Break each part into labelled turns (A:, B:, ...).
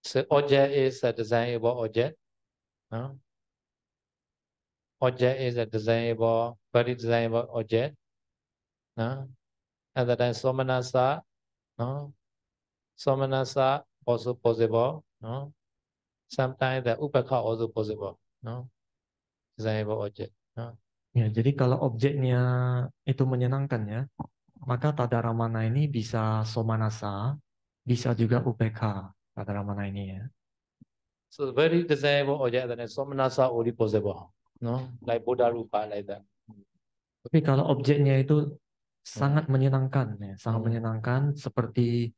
A: So object is a desirable object. No? Object is a desirable, very desirable object. No? At that time, somanasa, no? Somanasa also possible. No? Sometimes the upekha also possible. No? Desirable object. No?
B: Ya, jadi kalau objeknya itu menyenangkan ya, maka tadaramana ini bisa somanasa, bisa juga UPK tadaramana ini ya.
A: So very desirable object that is somanasa only possible. No? Like Buddha Rupa, like that.
B: Tapi kalau objeknya itu sangat menyenangkan ya, sangat menyenangkan seperti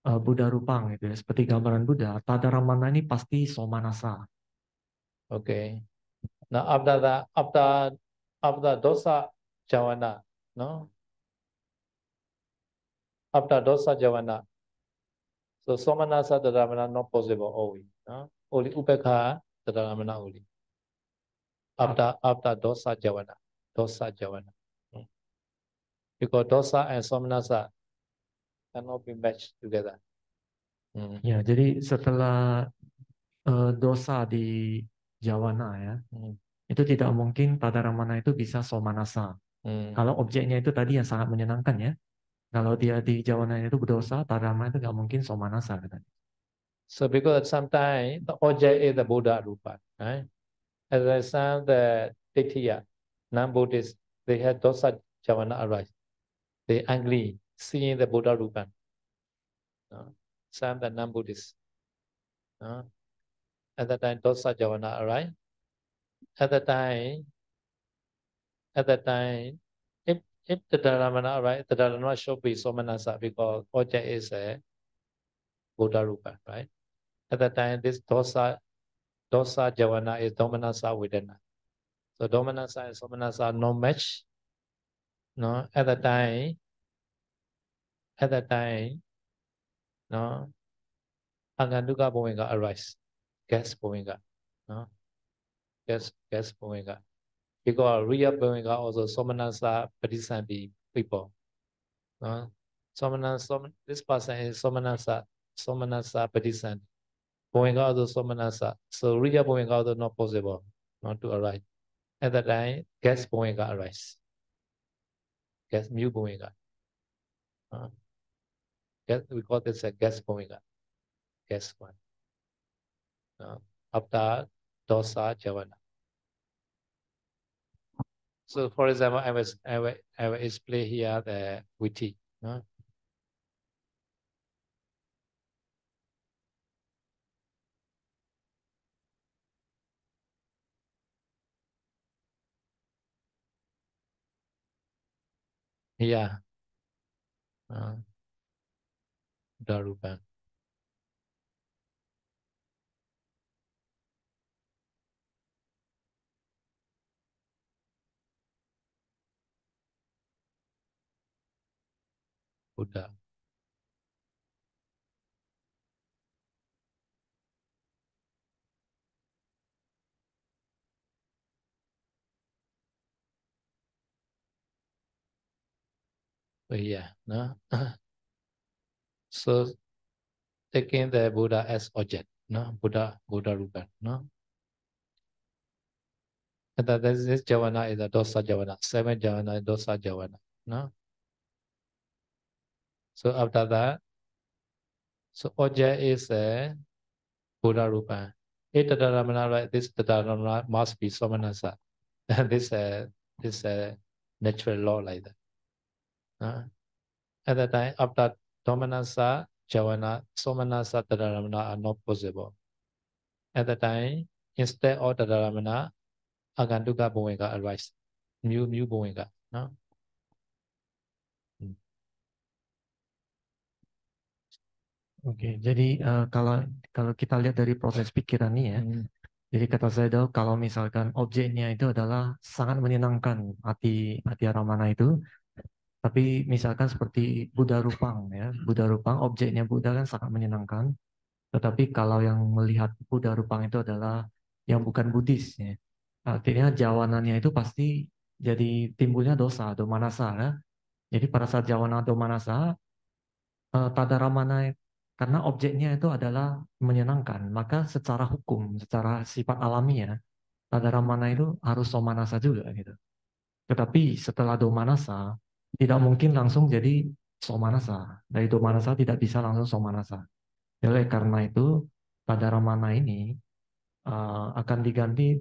B: Buddha Rupang gitu ya, seperti gambaran Buddha, tadaramana ini pasti somanasa.
A: Okay. Now after dosa javana, no? After dosa javana, so somanasa tadaramana not possible only, no? Only upekha tadaramana only. After dosa javana, dosa javana. Because dosa and somanasa cannot be matched together.
B: Ya, jadi setelah dosa di jawana ya, itu tidak mungkin tadaramana itu bisa somanasa. Kalau objeknya itu tadi yang sangat menyenangkan ya, kalau dia di jawana itu berdosa, tadaramana itu nggak mungkin somanasa katanya.
A: So because sometimes the object is the Buddha Rupa, right? As I said, the Titiya, non-Buddhists, they have dosa javana arise. They angry seeing the Buddha Rupa. Some the non-Buddhists. At that time, dosa javana arise. At that time, if the Dharamana arise, the Dharamana should be somanasa because object is a Buddha Rupa, right? At that time, this dosa javana is domanasa vedana. So domanasa and somanasa no match. No, at that time, no, Anganduka Bhuminga arise. Gas Bhuminga. No, gas Bhuminga. Because real Bhuminga also somanasa padisanti people. No, this person is somanasa padisanti. Bhuminga also somanasa. So real Bhuminga also not possible not to arise. At that time, gas Bhuminga arise. Gas mu Bhuminga. We call this a gas Bhuminga. Gas one. After dosa javana. So, for example, I will explain here the viti. Here, Darupan. Buddha. Yeah, no. So taking the Buddha as object, no, Buddha Rupa, no. And that this javana is a dosa javana, 7 javana, dosa javana, no. So after that, so object is a Buddha Rupa. If the Dharamana, right, this the Dharamana must be somanasa. this natural law like that. At that time, after domanasa, javana, somanasa, tadaramana are not possible. At that time, instead of tadaramana, aganduka bhuminga arise. Mu bhuminga. No?
B: Oke, jadi kalau kita lihat dari proses pikiran ini ya, jadi kata saya dong, kalau misalkan objeknya itu adalah sangat menyenangkan hati aramana itu, tapi misalkan seperti Buddha Rupang ya, Buddha Rupang objeknya Buddha kan sangat menyenangkan, tetapi kalau yang melihat Buddha Rupang itu adalah yang bukan Buddhis ya, artinya jawanannya itu pasti jadi timbulnya dosa, domanasa ya. Jadi pada saat jawana domanasa, tadaramana karena objeknya itu adalah menyenangkan, maka secara hukum, secara sifat alamiah, tadara mana itu harus somanasa juga gitu. Tetapi setelah domanasa, tidak mungkin langsung jadi somanasa. Dari domanasa tidak bisa langsung somanasa. Oleh karena itu, tadara mana ini akan diganti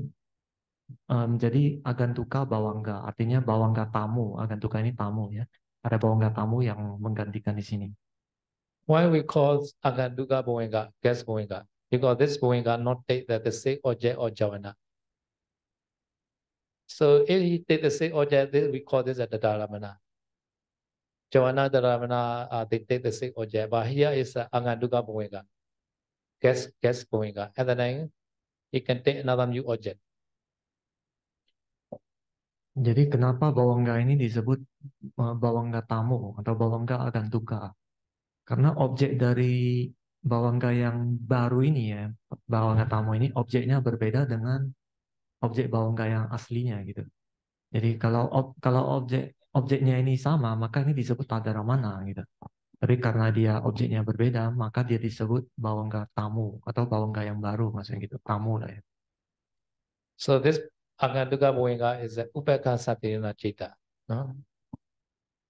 B: menjadi agantuka bawangga. Artinya bawangga tamu. Agantuka ini tamu ya. Ada bawangga tamu yang menggantikan di sini.
A: Why we call Aganduga Bowenga, guest Bowenga? Because this Bowenga not take the same object or Javana. So if he take the same object, we call this a Dadaramana. Javana, Dadaramana, they take the same object. But here is Aganduga Bowenga, guest Bowenga. And then he can take another new object.
B: Jadi kenapa bawangga ini disebut bawangga tamu atau bawangga agantuka? Karena objek dari bawangga yang baru ini ya, bawangga tamu ini objeknya berbeda dengan objek bawangga yang aslinya gitu. Jadi kalau objeknya ini sama, maka ini disebut tadaramana gitu. Tapi karena dia objeknya berbeda, maka dia disebut bawangga tamu atau bawangga yang baru maksudnya gitu, tamu lah ya.
A: So this Aganduga Bowenga is a Upeka Satirana Chita. No?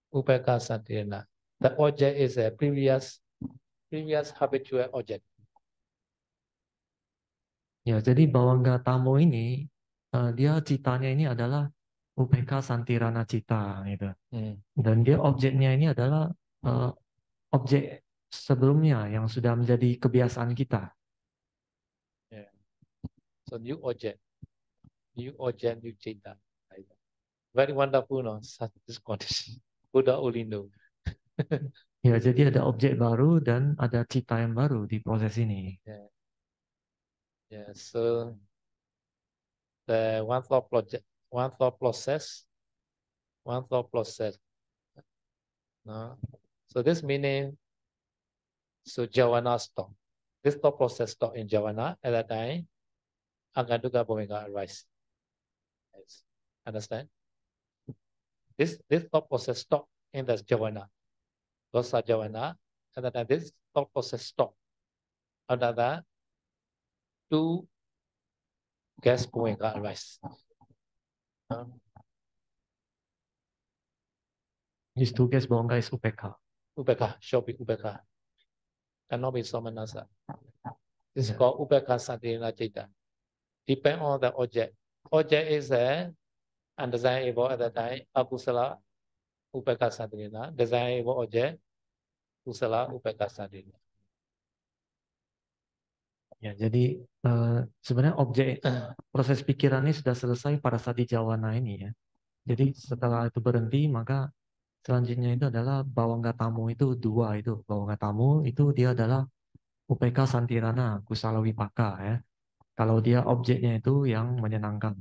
A: Upeka Satirana. The object is a previous habitual object.
B: Ya, jadi bawangga tamu ini dia citanya ini adalah UPK Santirana Cita gitu. Dan dia objeknya ini adalah objek sebelumnya yang sudah menjadi kebiasaan kita.
A: Yeah. So new object, new cita. Very wonderful, no? Such this condition. Buddha only know.
B: Ya, jadi ada objek baru dan ada cita yang baru di proses ini.
A: Yeah. Yeah. So the one thought process. No. So this meaning, so Javana stop. This thought process stop in Javana at that time. Aganduga Bhumika arise. Yes. Understand? This thought process stop in the Javana. Dosa Javana. And then this thought process stop. Under that, two gas Bhumika arise.
B: These two guys bawangga is UPK.
A: Upeka, should be Upeka. Cannot be Somanasa. This is
B: Yeah.
A: called Upeka Santina Chita. Depend on the object. Object is undesirable at the time, Akusala Upeka Santina. Desirable object, Kusala Upeka Santina.
B: Ya, jadi sebenarnya objek proses pikiran ini sudah selesai pada saat di Jawana ini ya. Jadi setelah itu berhenti, maka selanjutnya itu adalah bawangga tamu itu dua itu. Bawangga tamu itu dia adalah UPK Santirana Kusala Wipaka ya. Kalau dia objeknya itu yang menyenangkan.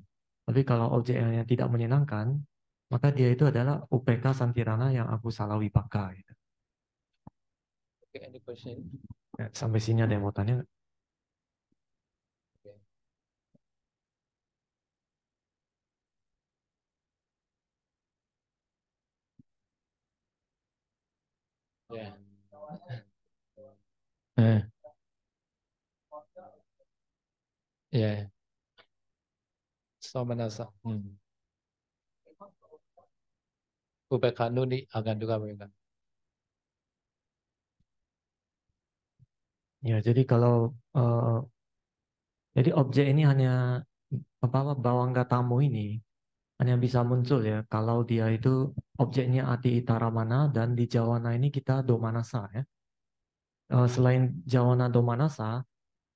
B: Tapi kalau objeknya yang tidak menyenangkan, maka dia itu adalah UPK Santirana yang Akusala Wipaka gitu.
A: Okay, any question?
B: Ya, sampai sini ada yang mau tanya?
A: Okay. Yeah. Yeah. Somanasa. Upeka Nuni Aganduga Bhumika.
B: Ya, jadi kalau jadi objek ini hanya bawangga tamu ini hanya bisa muncul ya kalau dia itu objeknya Ati Itaramana dan di Jawana ini kita Domanasa ya. Selain Jawana Domanasa,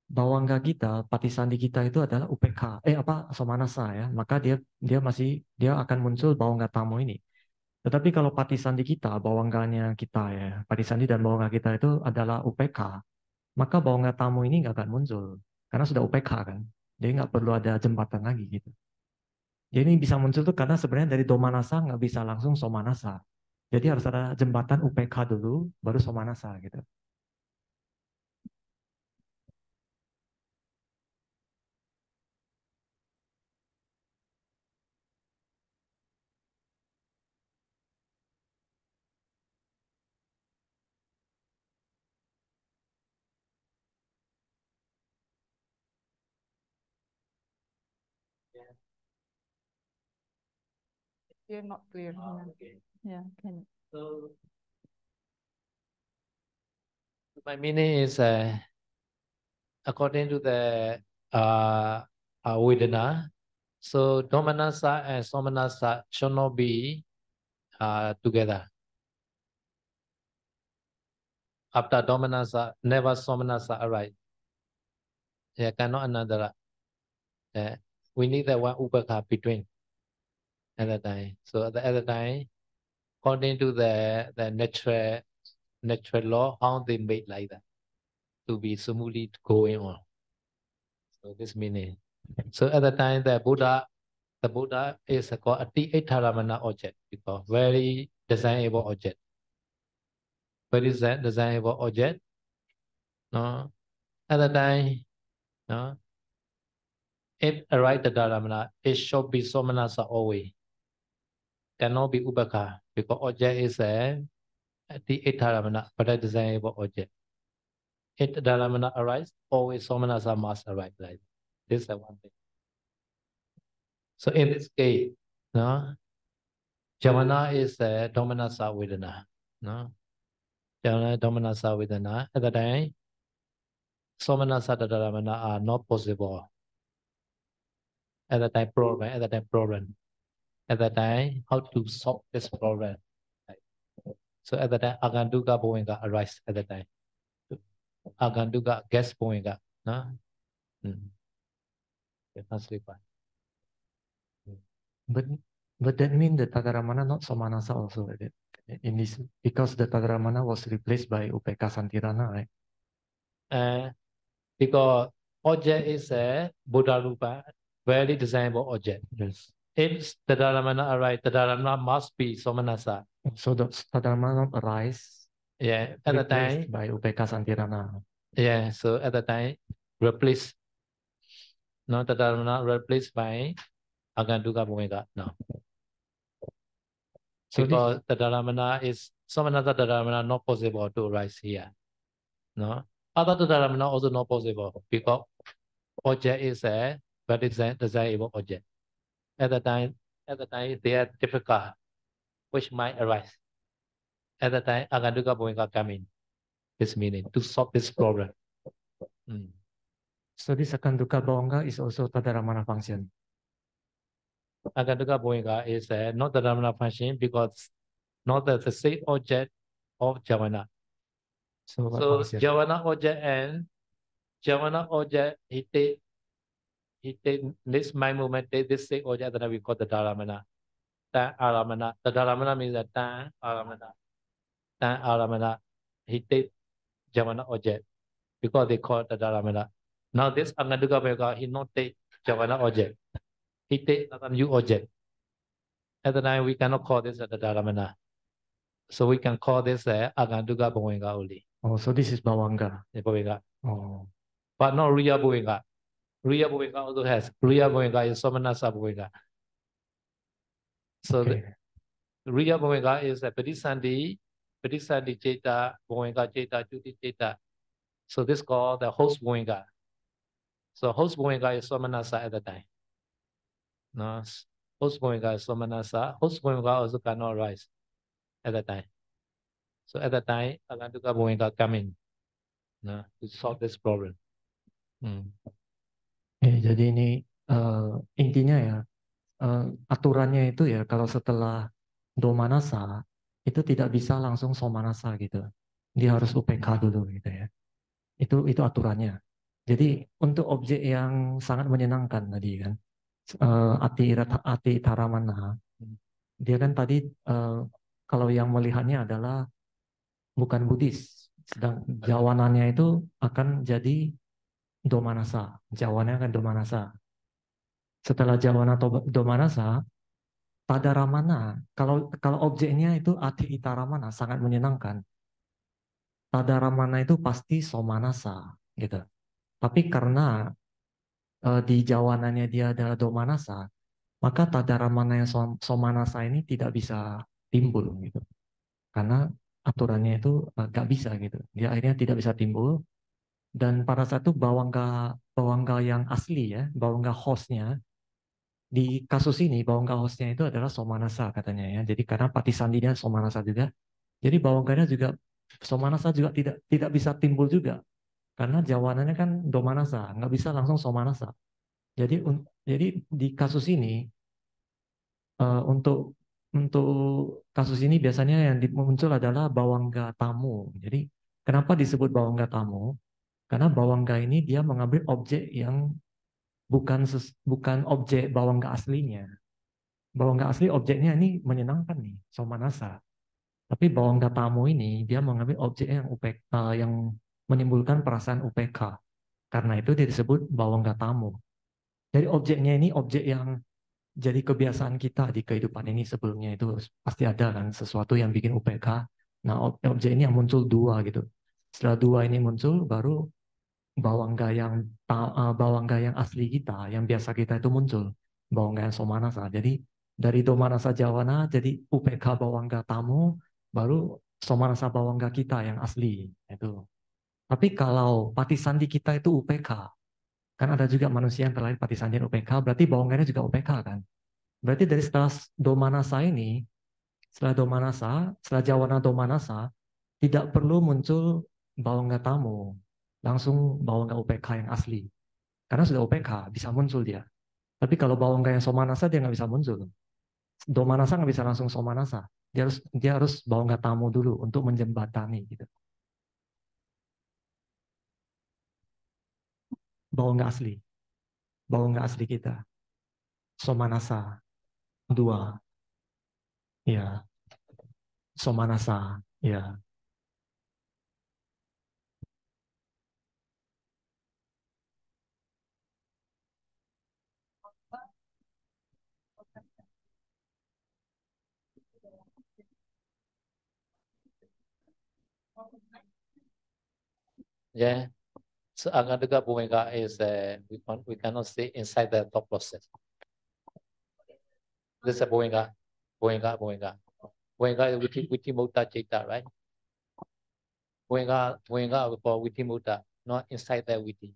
B: bawangga kita, Patisandi kita itu adalah UPK, Somanasa ya. Maka dia akan muncul bawangga tamu ini. Tetapi kalau Patisandi kita, bawangganya kita ya, Patisandi dan bawangga kita itu adalah UPK, maka bawangga tamu ini nggak akan muncul karena sudah UPK kan. Jadi nggak perlu ada jembatan lagi gitu. Jadi ini bisa muncul tuh karena sebenarnya dari Domanasa nggak bisa langsung Somanasa. Jadi harus ada jembatan UPK dulu, baru Somanasa gitu.
C: Still not clear. Yeah. Can.
A: So my meaning is according to the Vedana, so Domanassa and Somanassa should not be together. After Domanassa, never Somanassa arise. Yeah, cannot another. We need the one upaka between at that time. So at the time, according to the natural law, how they made like that to be smoothly going on. So this meaning. So at the time, the Buddha is called Ati Itaramana object because very designable object. Very designable object. No, at the time, no, if arise the Dharamana, it should be Somanasa always. Cannot be Ubaka because object is the Itaramana, but a designable object. If the Dharamana arise, always Somanasa must arise. Like this is one thing. So in this case, no, Jamana is the Domanasa Vedana. No, Jamana Domanasa Vedana. At the time, Somanasa Dharamana are not possible. At the time problem, at the time problem. At the time, how to solve this problem. So at the time, Aganduga Boenga arise at the time. Aganduga gas Boenga. No?
B: But that means the Tadaramana not Somanasa also, right? In this, because the Tadaramana was replaced by Upeka Santirana, right?
A: Because object is a Buddha Rupa, very designable object.
B: Yes.
A: If Tadaramana arise, Tadaramana must be Somanasa.
B: So the Tadaramana arise,
A: yeah, at the time
B: by Upeka Santirana.
A: Yeah, so at the time, replace, no, Tadaramana replaced by Aganduga Bhumika. No. So because Tadaramana is, Somanasa Tadaramana not possible to rise here. No. Other Tadaramana also not possible because object is a very desirable object. At the time they are difficult, which might arise. At the time, Aganduga Bhumika come in. This meaning to solve this problem.
B: So this Aganduga Bhumika is also Tadaramana function.
A: Aganduga Bhumika is not Tadaramana function because not the same object of Javana. So Javana object and Javana object, he take this mind movement, take this same object that we call the Dharamana. Ta Aramana. The Dharamana means that Ta Aramana. Ta Aramana. He take Javana object because they call it the Dharamana. Now this Aganduga Bhumika, he not take Javana object. He take another new object. At the time, we cannot call this the Dharamana. So we can call this Aganduga Bhumika only.
B: Oh, so this is Bhavanga.
A: Bhumika.
B: Oh.
A: But not Riya Bhumika. Riya Bhumika also has. Riya Bhumika is Somanasa Bhumika. So okay. Riya Bhumika is a Padisandi Cheta, Bhumika Cheta, Juti Cheta. So this is called the host Bhumika. So host Bhumika is Somanasa at the time. No, host Bhumika is Somanasa. Host Bhumika also cannot rise at the time. So at the time, Aganduga Bhumika come in to solve this problem.
B: Jadi ini intinya ya, aturannya itu ya kalau setelah Domanasa itu tidak bisa langsung Somanasa gitu. Dia harus UPK dulu gitu ya. Itu aturannya. Jadi untuk objek yang sangat menyenangkan tadi kan, Ati Taramana, dia kan tadi kalau yang melihatnya adalah bukan Buddhis, sedang jawanannya itu akan jadi Domanasa, jawannya akan Domanasa. Setelah jawana atau Domanasa, Tadaramana, kalau objeknya itu Ati Itaramana sangat menyenangkan, Tadaramana itu pasti Somanasa gitu. Tapi karena di jawanannya dia adalah Domanasa, maka Tadaramana yang Somanasa ini tidak bisa timbul gitu. Karena aturannya itu nggak bisa gitu. Dia akhirnya tidak bisa timbul. Dan pada saat itu bawangga yang asli ya, bawangga hostnya di kasus ini Bawangga hostnya itu adalah Somanasa katanya ya. Jadi karena Patisandinya Somanasa juga, jadi Bawangganya juga Somanasa juga tidak bisa timbul juga karena jawanannya kan Domanasa, nggak bisa langsung Somanasa. Jadi di kasus ini untuk kasus ini biasanya yang muncul adalah Bawangga tamu. Jadi kenapa disebut Bawangga tamu? Karena Bawangga ini dia mengambil objek yang bukan objek Bawangga aslinya. Bawangga asli objeknya ini menyenangkan nih, Somanasa. Tapi Bawangga tamu ini dia mengambil objek yang yang menimbulkan perasaan UPK. Karena itu dia disebut Bawangga tamu. Jadi objeknya ini objek yang jadi kebiasaan kita di kehidupan ini sebelumnya itu pasti ada kan sesuatu yang bikin UPK. Nah, objek ini yang muncul dua gitu. Setelah dua ini muncul, baru bawangga yang asli kita, yang biasa kita itu muncul, bawangga yang Somanasa. Jadi dari Domanasa Jawana jadi UPK bawangga tamu, baru Somanasa bawangga kita yang asli itu. Tapi kalau Patisandi kita itu UPK, kan ada juga manusia yang terlahir Patisandi dan UPK, berarti bawangganya juga UPK kan? Berarti dari setelah Domanasa ini, setelah Jawana Domanasa, tidak perlu muncul bawangga tamu, langsung bawangga UPK yang asli. Karena sudah UPK, bisa muncul dia. Tapi kalau bawangga yang Somanasa, dia nggak bisa muncul. Domanasa nggak bisa langsung Somanasa. Dia harus bawangga tamu dulu untuk menjembatani gitu. Bawangga asli. Bawangga asli kita. Somanasa. Dua. Ya. Somanasa. Ya.
A: Yeah. So Anganduga Bhumenga is we cannot see inside the thought process. This is a Bhumenga. Bhumenga is Vitimutta Citta, right? Bhumenga for Vitimutta, not inside the Viti.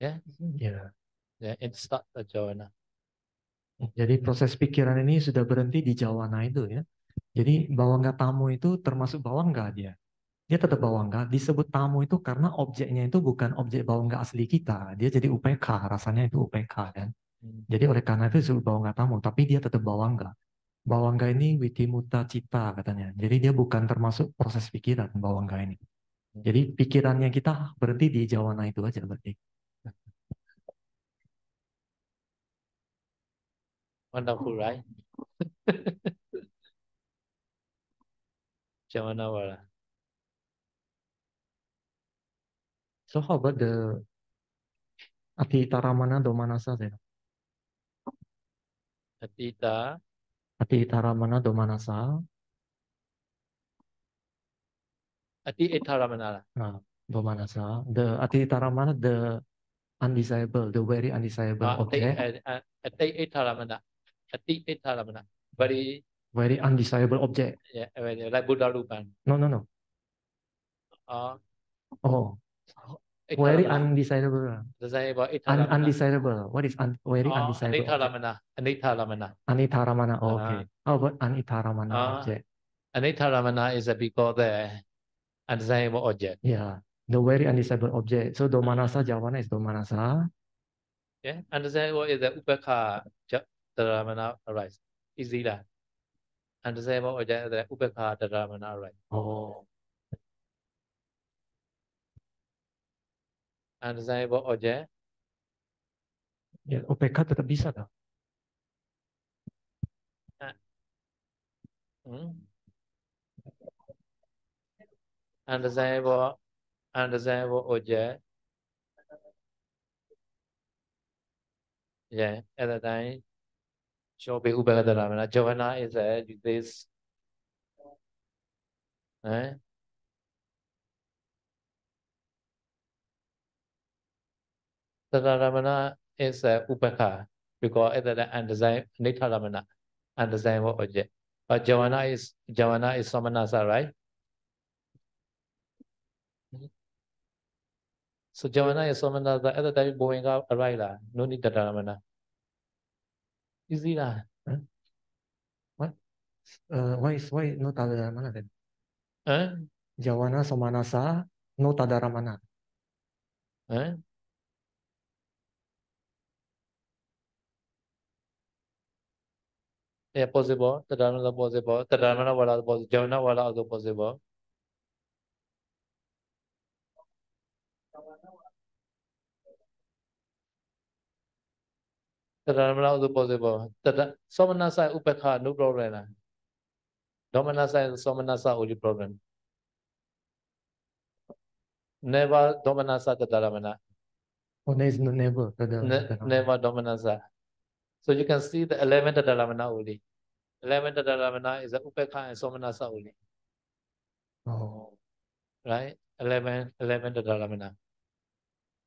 A: Yeah.
B: Ya.
A: Yeah, it's not the Javana.
B: Jadi proses pikiran ini sudah berhenti di Jawana itu ya. Jadi bawangga tamu itu termasuk bawangga dia. Dia tetap bawangga, disebut tamu itu karena objeknya itu bukan objek bawangga asli kita. Dia jadi UPK, rasanya itu UPK kan. Jadi oleh karena itu disebut bawangga tamu, tapi dia tetap bawangga. Bawangga ini witimuta cita katanya. Jadi dia bukan termasuk proses pikiran bawangga ini. Jadi pikirannya kita berhenti di Jawana itu aja berarti.
A: Wonderful, right? Javana Vara.
B: So how about the Atitaramana Domanasa then?
A: Atita.
B: Atitaramana Domanasa.
A: Ati Etaramana.
B: Domanasa. The Atitaramana, the undesirable, the very undesirable object.
A: Ati Etaramana. Ati Etaramana.
B: Very undesirable object.
A: Yeah, like Buddha Rupan.
B: No. Oh, very undesirable. Undesirable. What is very undesirable object? Anitaramana. Oh, okay. How about anitaramana object?
A: Anitaramana is because the undesirable object.
B: Yeah, the very undesirable object. So Domanasa Jawana is Domanasa.
A: Yeah, undesirable is the Upekha Dharamana arise. Easy that. Undesirable object is the Upekha Dharamana arise.
B: Oh.
A: Undesirable object.
B: Ya, UPK tetap bisa dong.
A: Undesirable object. Yeah, at the time, Shobi Upekha Dharamana. Javana is this. Dharamana is Upekha because at the Anitaramana, undesirable object. But Javana is Samanasa, right? So Javana is Somanasa at the time going up right, no need Tadaramana. Easy lah.
B: Huh? What? Why no tadaramana then?
A: Huh?
B: Jawana somanasa no tadaramana.
A: Huh? Yeah, possible. Tadaramana possible. Tadaramana wala possible. Javana wala also possible. Tadaramana also possible. Somanasa upekha, no problem. Domanasa and Somanasa only problem. Never Domanasa Tadaramana.
B: Oh, there is no never
A: Never Domanasa. So you can see the 11th Tadaramana only. 11th Tadaramana is a upekha and Somanasa only.
B: Oh.
A: Right? 11th Tadaramana.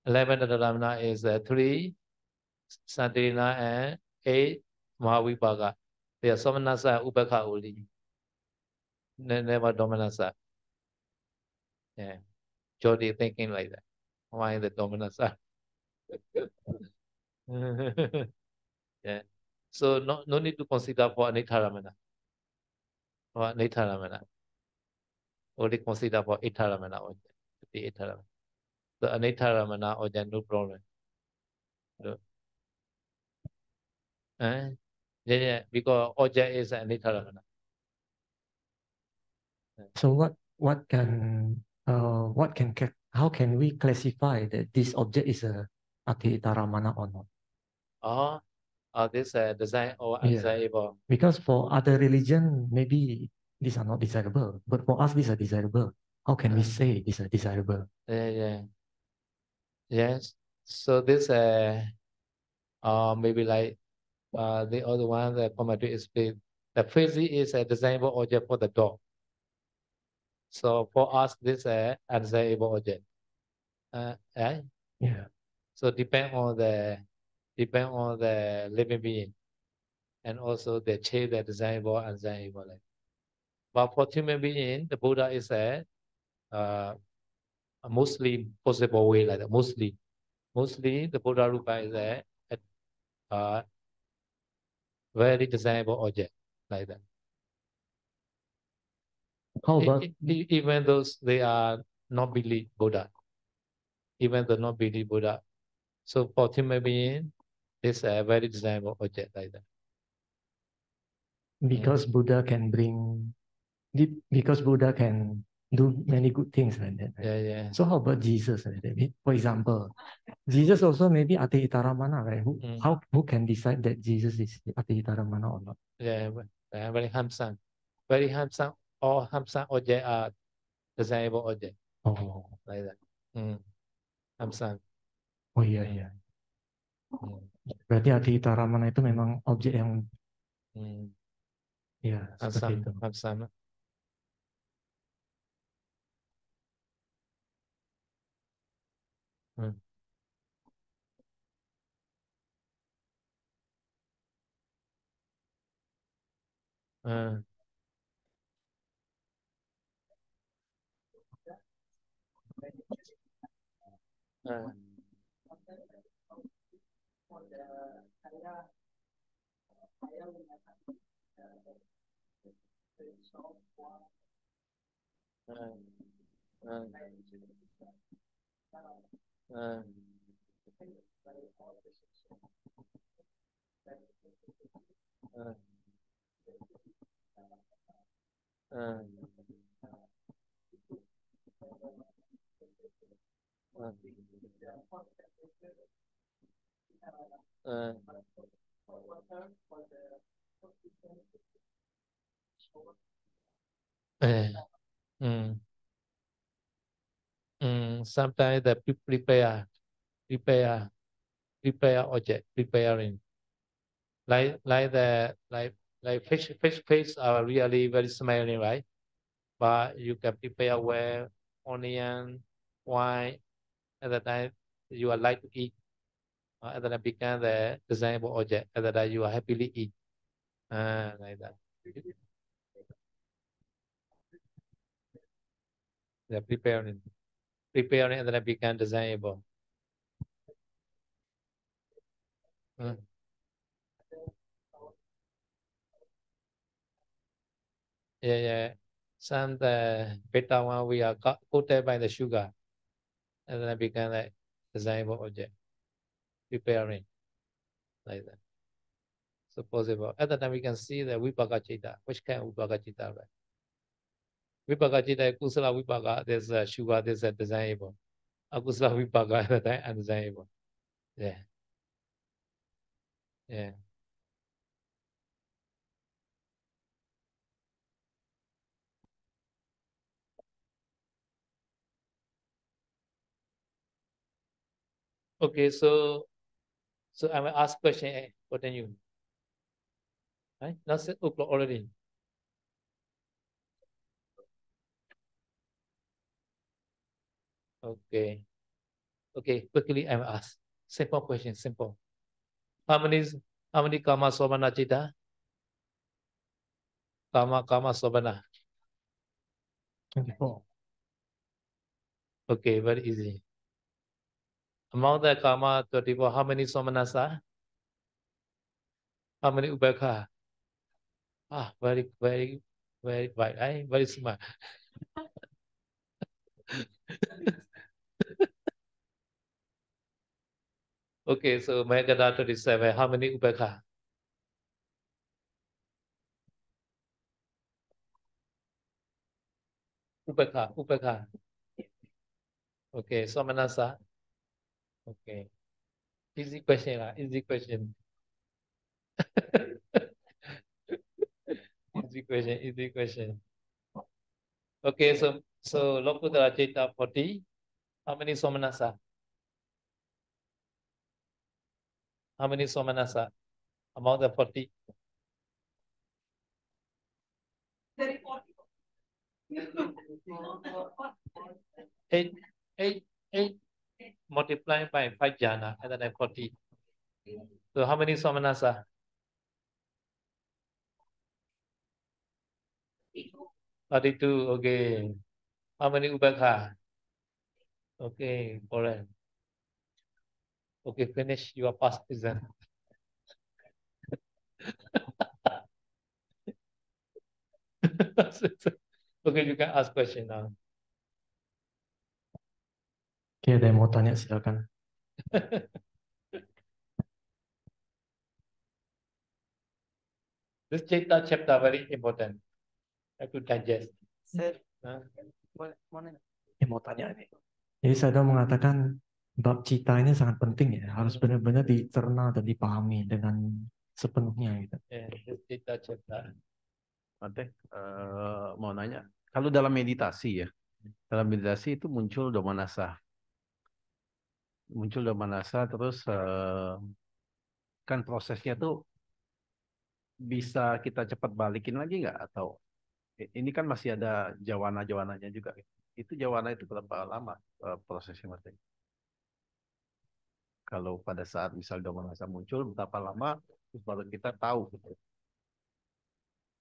A: 11th Tadaramana is 3 Santina and 8 Mahavipaga. They are Somanasa and upekha only. Never Domanasa. Yeah. Jody thinking like that. Why the Domanasa? Yeah. So no need to consider for Anitaramana. For Anitaramana. Only consider for Itaramana or the Itaramana. The Anitaramana or no problem. No. Yeah, because object is Anitaramana.
B: So how can we classify that this object is a atitaramana or not?
A: This design or
B: Yeah.
A: undesirable.
B: Because for other religion, maybe these are not desirable, but for us, these are desirable. How can we say these are desirable?
A: Yeah. Yes. So this maybe like the other one that commentary is the Frizzy is a desirable object for the dog. So for us, this is an undesirable object. Right?
B: Yeah.
A: So depend on the living being, and also the shape, the desirable, undesirable. But for human being, the Buddha is a mostly possible way like that. Mostly the Buddha Rupa is a very desirable object like that.
B: How about
A: even those they are not believe Buddha, even the not believe Buddha. So for human being, it's a very desirable object like that.
B: Because Buddha can do many good things like that. Right?
A: Yeah.
B: So how about Jesus? Right? For example, Jesus also maybe Ati Itaramana, right? Who can decide that Jesus is Ati Itaramana or not?
A: Yeah, very handsome. Very handsome. All handsome object are desirable object.
B: Oh,
A: like that. Handsome.
B: Oh iya. Berarti Ati Itaramana itu memang objek yang ya seperti itu.
A: Handsome. Sometimes the prepare object, preparing. Like fish are really very smelling, right? But you can prepare well, onion, wine, at the time you are like to eat. At the time become the desirable object, at the time you are happily eat. Like that. They're preparing. preparing and then become designable. Yeah. Some the beta one we are coated by the sugar, and then become like designable object. Preparing like that. So possible. At the time we can see the Vipaka Chitta. Which kind of Vipaka Chitta, right? Vipaka Chitta, Kusala Vipaka, there's a sugar, there's a designable. Akusala Vipaka at the time undesirable. Yeah. Yeah. Okay, so I will ask question. Continue. Right? Now 6 o'clock already. Okay. Okay, quickly I will ask. Simple question, simple. How many kama sobana chitta? Kama sobana.
B: 24.
A: Okay, very easy. Among the kama 24, how many somanasa? How many ubekha? Very right, very smart. Okay, so Magadha 37, how many ubekha? Ubekha. Okay, somanasa. Okay. Easy question, easy question. Easy question. Okay, so Lokuttara Citta 40, how many somanasa? How many somanasa among the 40? 8 multiplied by 5 jhana and then 40. So how many somanasa? 32, okay. How many ubekha? Okay, correct. Okay, finish your past exam. Okay, you can ask question now.
B: Oke, ada yang mau tanya silakan.
A: This chapter very important. Have to digest.
D: Sir,
B: Yang mau tanya ini. Jadi saya mengatakan bab cita ini sangat penting ya, harus benar-benar dicerna dan dipahami dengan sepenuhnya gitu.
A: Yeah, this Citta chapter.
E: Ante, mau nanya, kalau dalam meditasi ya, dalam meditasi itu muncul domanasa, terus kan prosesnya tuh bisa kita cepat balikin lagi nggak? Atau ini kan masih ada jawana-jawananya juga. Itu jawana itu berapa lama prosesnya, Mas? Kalau pada saat misal domanasa muncul, berapa lama terus baru kita tahu gitu.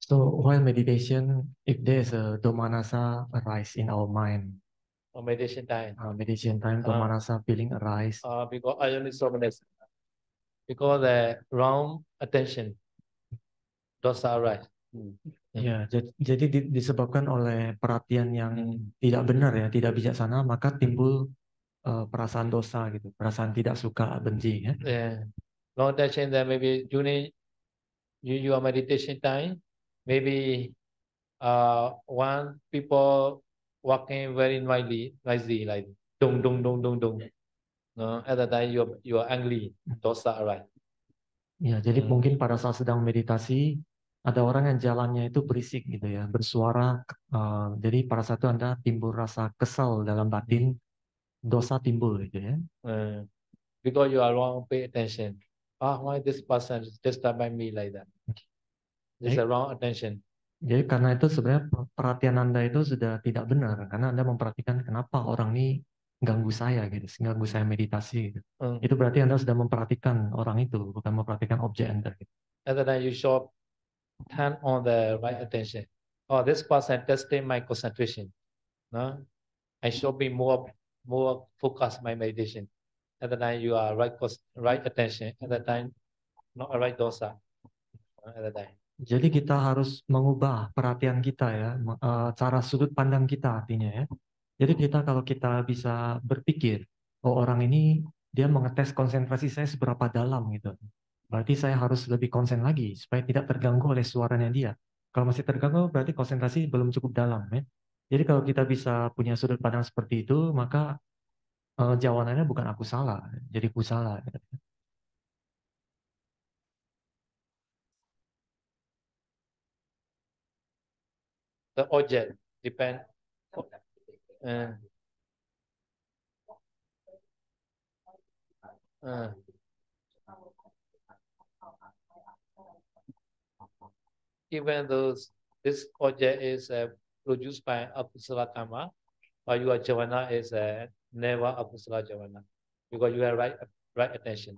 B: So while meditation, if there's a domanasa arise in our mind,
A: Or meditation time.
B: meditation time, domanasa feeling arise.
A: Because ayonisomanas. Because the wrong attention. Dosa arise.
B: Ya, jadi disebabkan oleh perhatian yang tidak benar ya, tidak bijaksana, maka timbul perasaan dosa gitu, perasaan tidak suka, benci ya.
A: Yeah. Long attention that maybe during your meditation time, maybe one people walking very noisy like dung dung dung dung dung. No, at that time you are angry, dosa arise.
B: Ya, jadi mungkin pada saat sedang meditasi ada orang yang jalannya itu berisik gitu ya, bersuara. Jadi pada saat itu Anda timbul rasa kesal dalam batin, dosa timbul gitu ya.
A: Because you are wrong, pay attention. Why this person is disturbing me like that? This is a wrong attention.
B: Jadi karena itu sebenarnya perhatian Anda itu sudah tidak benar, karena Anda memperhatikan kenapa orang ini ganggu saya gitu, ganggu saya meditasi gitu. Itu berarti Anda sudah memperhatikan orang itu, bukan memperhatikan objek Anda gitu.
A: And then you should turn on the right attention. This person testing my concentration. No? I should be more more focus my meditation. At the time you are right attention. At the time not right dosa. At the time.
B: Jadi kita harus mengubah perhatian kita ya, cara sudut pandang kita artinya ya. Jadi kalau kita bisa berpikir, oh orang ini dia mengetes konsentrasi saya seberapa dalam gitu. Berarti saya harus lebih konsen lagi supaya tidak terganggu oleh suaranya dia. Kalau masih terganggu berarti konsentrasi belum cukup dalam ya. Jadi kalau kita bisa punya sudut pandang seperti itu, maka jawabannya bukan aku salah, jadi ku salah. Gitu.
A: The object depend. Even though this object is produced by akusala karma, but your javana is never akusala javana, because you have right attention.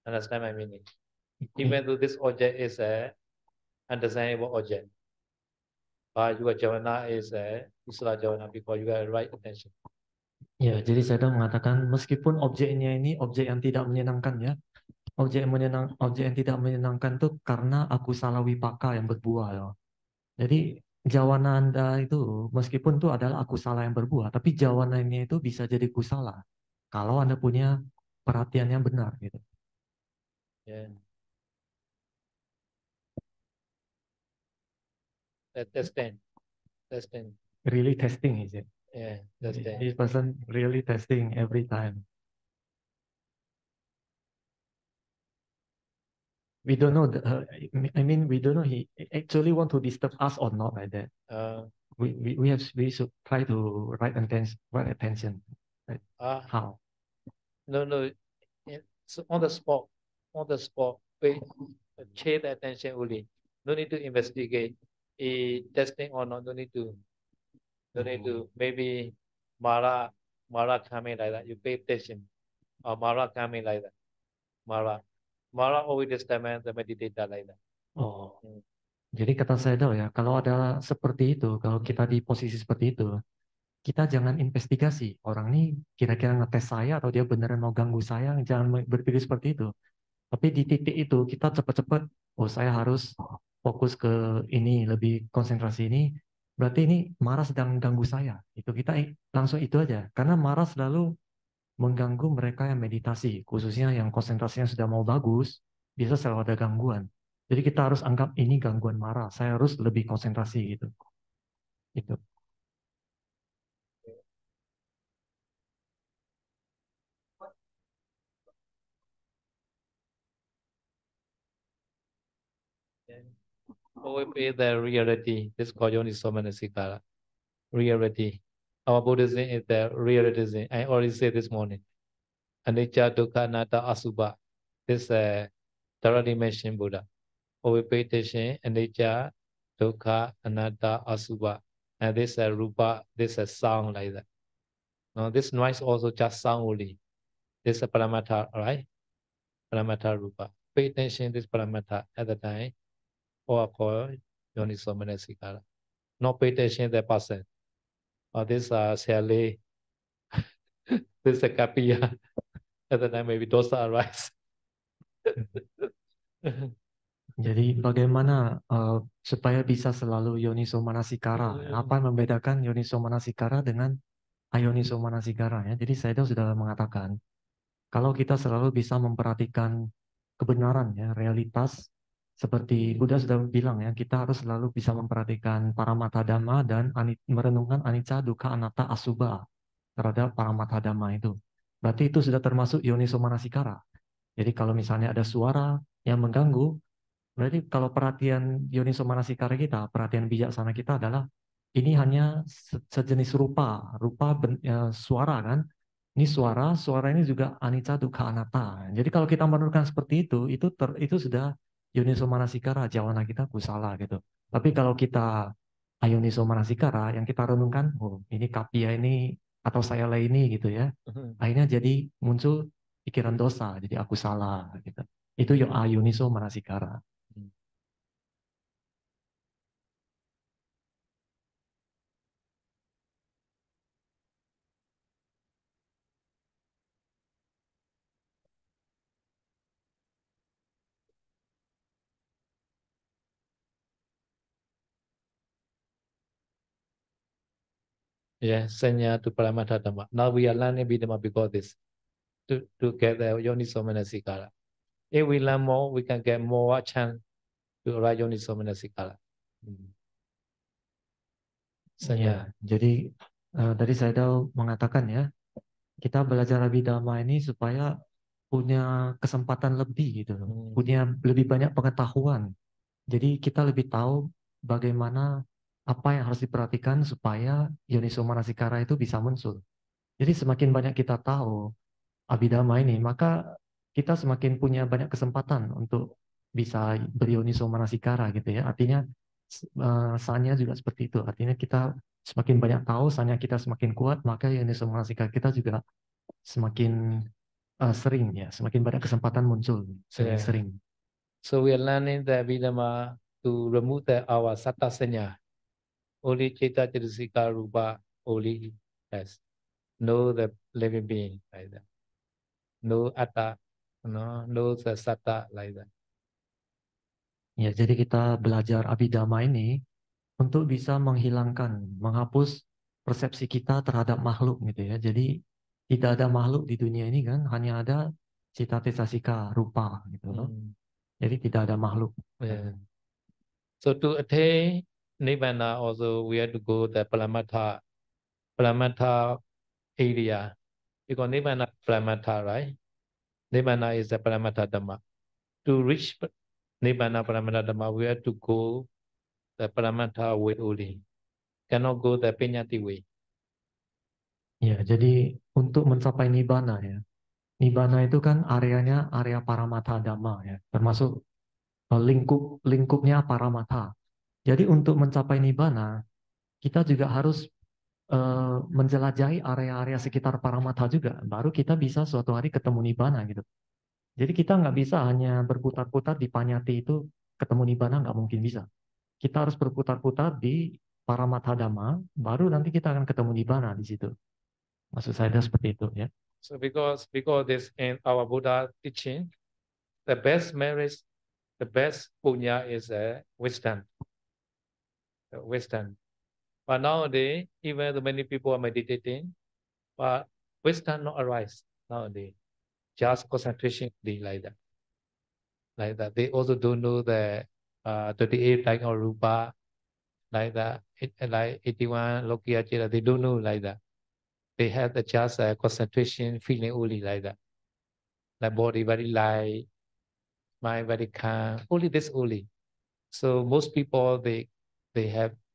A: Understand my meaning? Even though this object is undesirable object, but your javana is kusala javana because you have right attention.
B: Ya, jadi saya mengatakan meskipun objeknya ini objek yang tidak menyenangkan ya, objek yang tidak menyenangkan itu karena aku salah wipaka yang berbuah ya. Jadi jawana Anda itu meskipun itu adalah aku salah yang berbuah, tapi jawanannya itu bisa jadi kusala kalau Anda punya perhatian yang benar gitu.
A: Yeah. Testing.
B: Really testing is it?
A: Yeah, testing.
B: This person really testing every time. We don't know. We don't know he actually want to disturb us or not like that. We should try to right attention. Right? How?
A: No. So on the spot, pay the attention only. No need to investigate. Testing or not, no need to. Maybe Mara coming like that. You pay attention. Or Mara coming like that. Mara always the meditator like that.
B: Oh. Jadi kata saya ya, kalau ada seperti itu, kalau kita di posisi seperti itu, kita jangan investigasi orang ini kira-kira ngetes saya atau dia beneran mau ganggu saya, jangan berpikir seperti itu. Tapi di titik itu kita cepat-cepat, oh saya harus fokus ke ini, lebih konsentrasi ini, berarti ini marah sedang ganggu saya. Itu kita langsung itu aja, karena marah selalu mengganggu mereka yang meditasi, khususnya yang konsentrasinya sudah mau bagus, bisa selalu ada gangguan. Jadi kita harus anggap ini gangguan marah, saya harus lebih konsentrasi gitu. Itu.
A: OVP the reality. This called Yonisomanasika. Reality. Our Buddhism is the realism. I already said this morning. Anicca, Dukkha, Anatta, Asubha. This thoroughly mentioned Buddha. OVP attention, Anicca, Dukkha, Anatta, Asubha. And this rupa, this sound like that. Now this noise also just sound only. This is paramatha, right? Paramatha rupa. Pay attention this paramatha at the time. Or called Yonisomanasika. Not pay attention to the person. Or this Sally, this Kapiya. At the time maybe dosa arise.
B: Jadi bagaimana supaya bisa selalu yoniso manasikara? Apa yang membedakan yoniso manasikara dengan ayoniso manasikara? Ya? Jadi saya sudah mengatakan, kalau kita selalu bisa memperhatikan kebenaran, ya, realitas, seperti Buddha sudah bilang ya, kita harus selalu bisa memperhatikan paramatha dhamma dan merenungkan anicca, dukkha, anatta, asubha terhadap paramatha dhamma itu. Berarti itu sudah termasuk yoniso manasikara. Jadi kalau misalnya ada suara yang mengganggu, berarti kalau perhatian yoniso manasikara kita, perhatian bijaksana kita adalah ini hanya sejenis rupa suara kan. Ini suara ini juga anicca, dukkha, anatta. Jadi kalau kita menurunkan seperti itu sudah yoniso manasikara, jawana kita kusala gitu. Tapi kalau kita ayoniso manasikara, yang kita renungkan, oh ini kapia ini atau saya ini gitu ya. Akhirnya jadi muncul pikiran dosa, jadi aku salah gitu. Itu ayoniso manasikara.
A: Yeah, Sanya to Paramata Dhamma. Now we are learning Vidhamma because this to get the Yoniso Manasikara. If we learn more, we can get more chance to write Yoniso Manasikara.
B: Ya, jadi tadi saya tahu mengatakan ya, kita belajar Abhidhamma ini supaya punya kesempatan lebih gitu loh, punya lebih banyak pengetahuan. Jadi kita lebih tahu bagaimana apa yang harus diperhatikan supaya Yoniso Manasikara itu bisa muncul. Jadi semakin banyak kita tahu Abhidhamma ini, maka kita semakin punya banyak kesempatan untuk bisa beryoniso manasikara gitu ya. Artinya sanya juga seperti itu. Artinya kita semakin banyak tahu, sanya kita semakin kuat, maka yoniso manasika kita juga semakin sering ya, semakin banyak kesempatan muncul, sering-sering.
A: So we are learning the Vidhamma to remove our Satta Sanya. Only Chitta Chaittasika Rupa, only has. No the living being like that. No Atta, no the Satta like that.
B: Ya, jadi kita belajar Abhidhamma ini untuk bisa menghilangkan, menghapus persepsi kita terhadap makhluk gitu ya. Jadi tidak ada makhluk di dunia ini kan, hanya ada cita sika rupa gitu loh. Jadi tidak ada makhluk.
A: Yeah. So to attain Nibbana also we have to go the Paramata area. Because Nibbana Paramata, right? Nibbana is the Paramata Dhamma. To reach Nibbana Paramata Dhamma, we have to go the Paramata way only. Cannot go the Penyati way.
B: Ya, jadi untuk mencapai Nibbana ya. Nibbana itu kan areanya area Paramatha Dhamma ya, termasuk lingkupnya Paramatha. Jadi untuk mencapai Nibbana, kita juga harus menjelajahi area-area sekitar Paramatha juga. Baru kita bisa suatu hari ketemu Nibbana gitu. Jadi kita nggak bisa hanya berputar-putar di Panyati itu ketemu Nibbana, nggak mungkin bisa. Kita harus berputar-putar di Paramatha Dhamma, baru nanti kita akan ketemu Nibbana di situ. Maksud saya seperti itu ya.
A: So because this in our Buddha teaching, the best marriage, the best punya is wisdom. Wisdom. But nowadays, even though many people are meditating, but wisdom not arise nowadays. Just concentration like that. Like that. They also don't know the 38 like or rupa, like that. Like 81 lokiya chira, they don't know like that. They have the just concentration feeling only like that. Like body very light, mind very calm, only this only. So most people they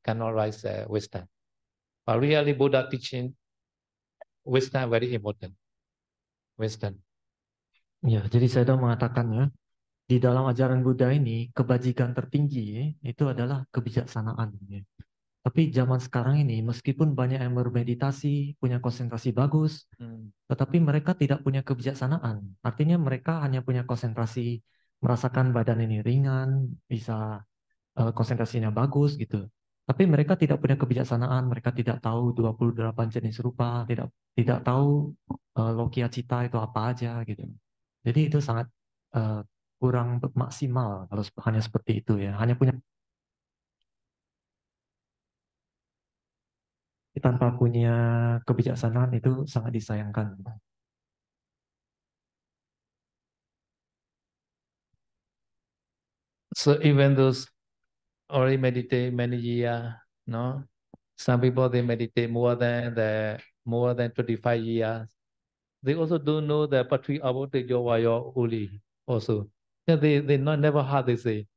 A: cannot rise wisdom. But really Buddha teaching wisdom very important. Wisdom.
B: Ya, jadi saya sudah mengatakan ya, di dalam ajaran Buddha ini kebajikan tertinggi itu adalah kebijaksanaan. Ya. Tapi zaman sekarang ini meskipun banyak yang bermeditasi, punya konsentrasi bagus, tetapi mereka tidak punya kebijaksanaan. Artinya mereka hanya punya konsentrasi, merasakan badan ini ringan, bisa konsentrasinya bagus gitu. Tapi mereka tidak punya kebijaksanaan, mereka tidak tahu 28 jenis rupa, tidak tahu lokia cita itu apa aja gitu. Jadi itu sangat kurang maksimal kalau hanya seperti itu ya. Hanya punya tanpa punya kebijaksanaan itu sangat disayangkan.
A: So even those already meditate many years, no? Some people they meditate more than 25 years. They also don't know the Patri Avote Yovayo Uli also. Yeah, they not never heard they say.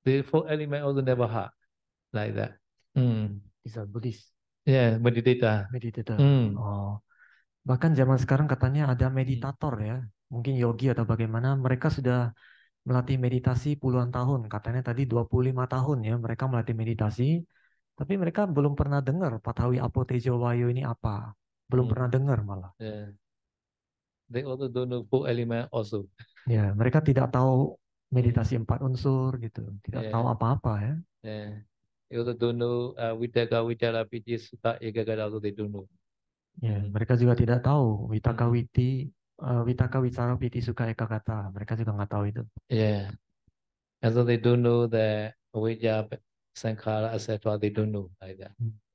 A: The four element also never heard like that.
B: Bisa Buddhis.
A: Yeah, meditator.
B: Meditator. Oh. Bahkan zaman sekarang katanya ada meditator ya. Mungkin yogi atau bagaimana, mereka sudah melatih meditasi puluhan tahun. Katanya tadi 25 tahun ya mereka melatih meditasi. Tapi mereka belum pernah dengar Patawi Apotejo Wayo ini apa. Belum pernah dengar malah.
A: Yeah. They also don't know four element also.
B: Ya, mereka tidak tahu meditasi 4 unsur gitu. Tidak tahu apa-apa ya.
A: Yeah. They also don't know Vitaka, Vitara, Piti, Sutta, Ekagata also they don't know.
B: Ya, mereka juga tidak tahu Vitaka Witi, Vitaka Wicara Piti Sukha Ekagata. Mereka juga nggak tahu itu.
A: Yeah. And so they don't know the Avijja, Sankhara, etc. They don't know like that.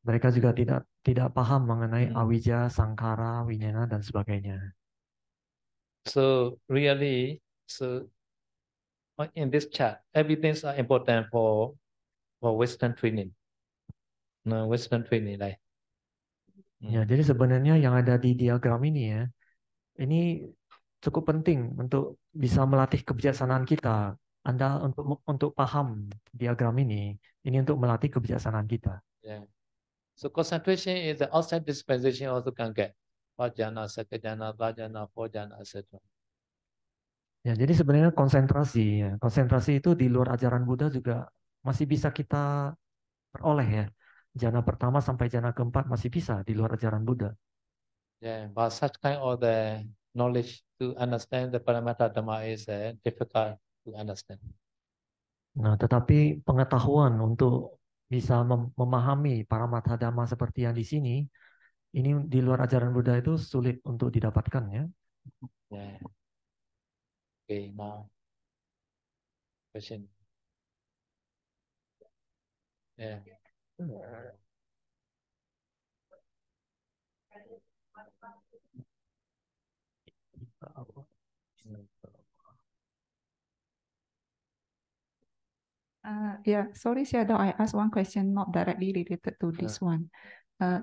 B: Mereka juga tidak paham mengenai awija, sangkara, winyana dan sebagainya.
A: So really, so in this chat, everything is important for Western training. No, Western training like.
B: Ya, jadi sebenarnya yang ada di diagram ini ya, ini cukup penting untuk bisa melatih kebijaksanaan kita. Anda untuk paham diagram ini untuk melatih kebijaksanaan kita.
A: Yeah. So concentration is the outside dispensation also can get. Vajana, sakajana, vajana, phojana, etc.
B: Ya, jadi sebenarnya konsentrasi itu di luar ajaran Buddha juga masih bisa kita peroleh ya. Jana pertama sampai jana keempat masih bisa di luar ajaran Buddha.
A: Yeah, but such kind of the knowledge to understand the Paramattha Dhamma is difficult to understand.
B: Nah, tetapi pengetahuan untuk bisa memahami Paramattha Dhamma seperti yang di sini, ini di luar ajaran Buddha itu sulit untuk didapatkan ya.
A: Yeah. Okay, now question. Yeah.
C: Yeah, sorry, Shadow, I asked one question not directly related to this one.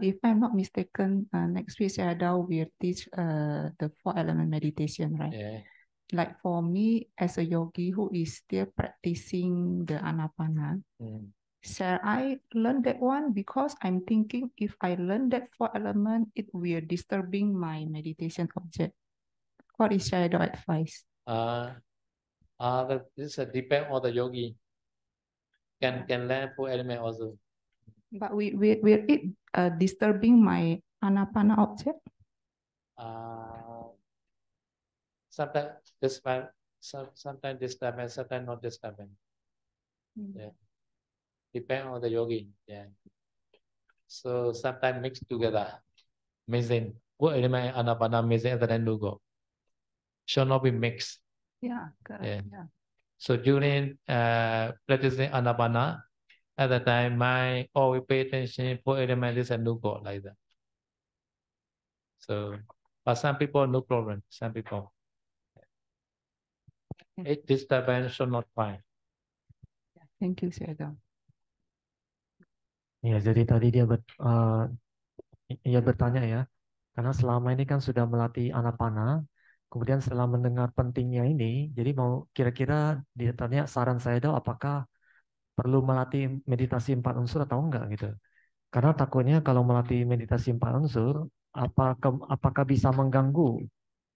C: If I'm not mistaken, next week Shadow will teach the 4-element meditation, right?
A: Yeah.
C: Like for me, as a yogi who is still practicing the Anapana, shall I learn that one? Because I'm thinking if I learn that 4-element, it will disturbing my meditation object. What is Shadow advice?
A: This depend on the yogi. Can learn 4-element also.
C: But will it disturbing my Anapana object?
A: Sometimes disturbing, sometimes disturbing, sometimes not disturbing. Yeah. Depend on the yogi. Yeah. So sometimes mixed together. Mixing 4-element Anapana mixing other than Nugo. Should not be mixed.
C: Yeah, correct.
A: Yeah.
C: Yeah.
A: So during practicing Anapana, at the time, my always pay attention 4-element is a Nugo like that. So, but some people no problem. Some people, it disturbance should not find.
C: Thank you, Shadow.
B: Ya, jadi tadi dia bertanya ya, karena selama ini kan sudah melatih Anapana, kemudian setelah mendengar pentingnya ini, jadi mau kira-kira dia tanya saran saya dong, apakah perlu melatih meditasi 4 unsur atau enggak gitu. Karena takutnya kalau melatih meditasi 4 unsur, apakah bisa mengganggu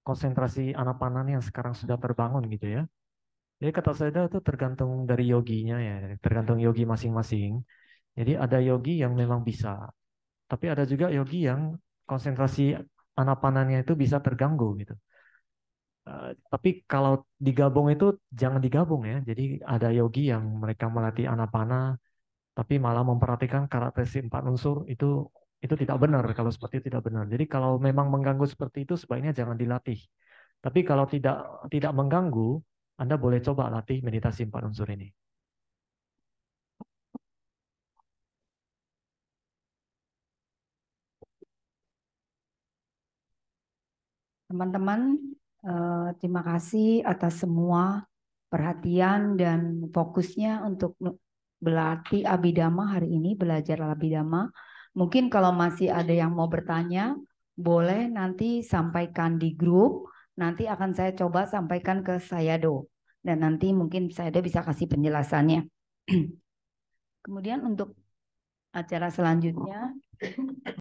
B: konsentrasi Anapana yang sekarang sudah terbangun gitu ya. Jadi kata saya itu tergantung dari yoginya ya, tergantung yogi masing-masing. Jadi ada yogi yang memang bisa, tapi ada juga yogi yang konsentrasi anapananya itu bisa terganggu gitu. Tapi kalau digabung itu jangan digabung ya. Jadi ada yogi yang mereka melatih anapana, tapi malah memperhatikan karakteristik 4 unsur itu tidak benar. Kalau seperti itu tidak benar. Jadi kalau memang mengganggu seperti itu sebaiknya jangan dilatih. Tapi kalau tidak mengganggu, Anda boleh coba latih meditasi 4 unsur ini.
D: Teman-teman, terima kasih atas semua perhatian dan fokusnya untuk berlatih Abhidhamma hari ini, belajar Abhidhamma. Mungkin kalau masih ada yang mau bertanya, boleh nanti sampaikan di grup. Nanti akan saya coba sampaikan ke Sayadaw. Dan nanti mungkin Sayadaw bisa kasih penjelasannya. Kemudian untuk acara selanjutnya,